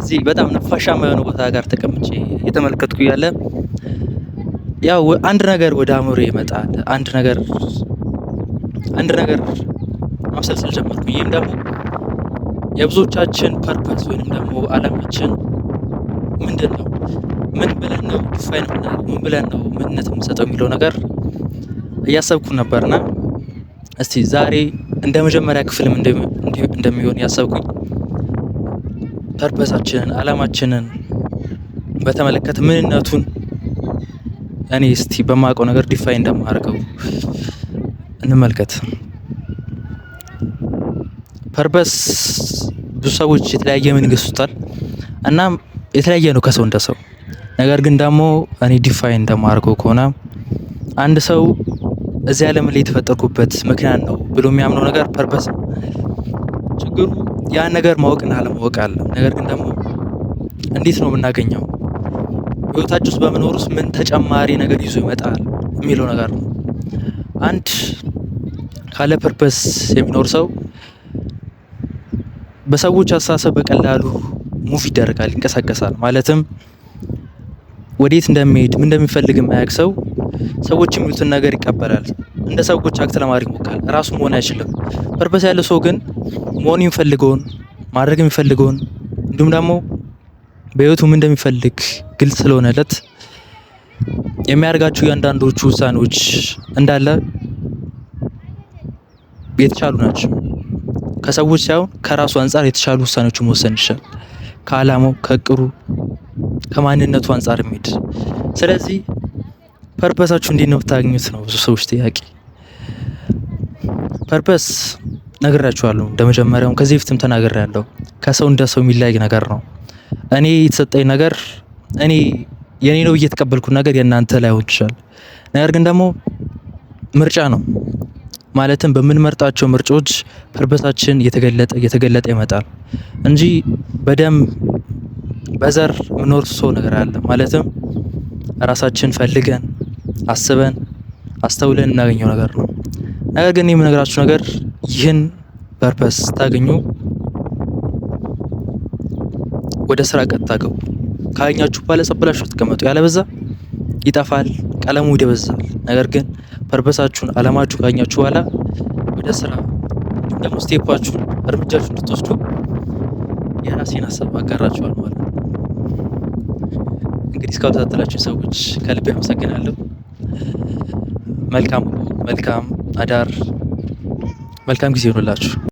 እዚህ በጣም ነፋሻማ የሆነ ቦታ ጋር ተቀምጬ እየተመለከትኩ ያለ ያው አንድ ነገር ወደ አእምሮዬ ይመጣል። አንድ ነገር ማብሰልሰል ጀመርኩ። ይህም ደግሞ የብዙዎቻችን ፐርፐስ ወይንም ደግሞ አላማችን ምንድን ነው? ምን ብለን ነው ዲፋይን የምናደርገው? ምን ብለን ነው ምንነት የምንሰጠው የሚለው ነገር እያሰብኩ ነበርና እስቲ ዛሬ እንደ መጀመሪያ ክፍልም እንደሚሆን ያሰብኩኝ ፐርፐሳችንን አላማችንን በተመለከተ ምንነቱን እኔ እስቲ በማውቀው ነገር ዲፋይን እንደማደርገው እንመልከት። ፐርፐስ ብዙ ሰዎች የተለያየ ምን ይገሱታል እና የተለያየ ነው ከሰው እንደሰው። ነገር ግን ደግሞ እኔ ዲፋይን እንደማደርገው ከሆነ አንድ ሰው እዚህ ዓለም ላይ የተፈጠርኩበት ምክንያት ነው ብሎ የሚያምነው ነገር ፐርፐስ ነው። ችግሩ ያን ነገር ማወቅና አለማወቅ አለ። ነገር ግን ደግሞ እንዴት ነው የምናገኘው? ህይወታችን ውስጥ በመኖር ውስጥ ምን ተጨማሪ ነገር ይዞ ይመጣል የሚለው ነገር ነው። አንድ ካለ ፐርፐስ የሚኖር ሰው በሰዎች አስተሳሰብ በቀላሉ ሙቭ ይደረጋል፣ ይንቀሳቀሳል። ማለትም ወዴት እንደሚሄድ ምን እንደሚፈልግ የማያውቅ ሰው ሰዎች የሚሉትን ነገር ይቀበላል። እንደ ሰዎች አክት ለማድረግ ይሞክራል። ራሱ መሆን አይችልም። ፐርፐስ ያለው ሰው ግን መሆን የሚፈልገውን ማድረግ የሚፈልገውን እንዲሁም ደግሞ በህይወቱ ምን እንደሚፈልግ ግልጽ ስለሆነለት የሚያደርጋቸው እያንዳንዶቹ ውሳኔዎች እንዳለ የተሻሉ ናቸው። ከሰዎች ሳይሆን ከራሱ አንጻር የተሻሉ ውሳኔዎችን መወሰን ይችላል። ከአላማው፣ ከእቅዱ፣ ከማንነቱ አንጻር የሚሄድ ስለዚህ ፐርፐሳችሁ እንዴት ነው የምታገኙት ነው ብዙ ሰዎች ጥያቄ። ፐርፐስ ነግራችኋለሁ። እንደመጀመሪያው ከዚህ በፊትም ተናግሬያለሁ። ከሰው እንደ ሰው የሚለያይ ነገር ነው። እኔ የተሰጠኝ ነገር እኔ የኔ ነው እየተቀበልኩት ነገር የእናንተ ላይሆን ይችላል። ነገር ግን ደግሞ ምርጫ ነው። ማለትም በምንመርጣቸው ምርጫዎች ፐርፐሳችን እየተገለጠ ይመጣል እንጂ በደም በዘር ምኖር ሰው ነገር አለ። ማለትም ራሳችን ፈልገን አስበን አስተውለን እናገኘው ነገር ነው። ነገር ግን የምነግራችሁ ነገር ይህን ፐርፐስ ታገኙ ወደ ስራ ቀጥታ ገቡ። ካገኛችሁ በኋላ ጸብላችሁ ተቀመጡ። ያለበዛ ይጠፋል፣ ቀለሙ ይደበዛል። ነገር ግን ፐርፐሳችሁን አላማችሁ ካገኛችሁ በኋላ ወደ ስራ ደግሞ ስቴፓችሁን እርምጃችሁን እንድትወስዱ የራሴን ሀሳብ አጋራችኋል ማለት ነው። እንግዲህ እስካሁን ተከታተላችሁ ሰዎች ከልብ አመሰግናለሁ። መልካም አዳር፣ መልካም ጊዜ ይሁንላችሁ።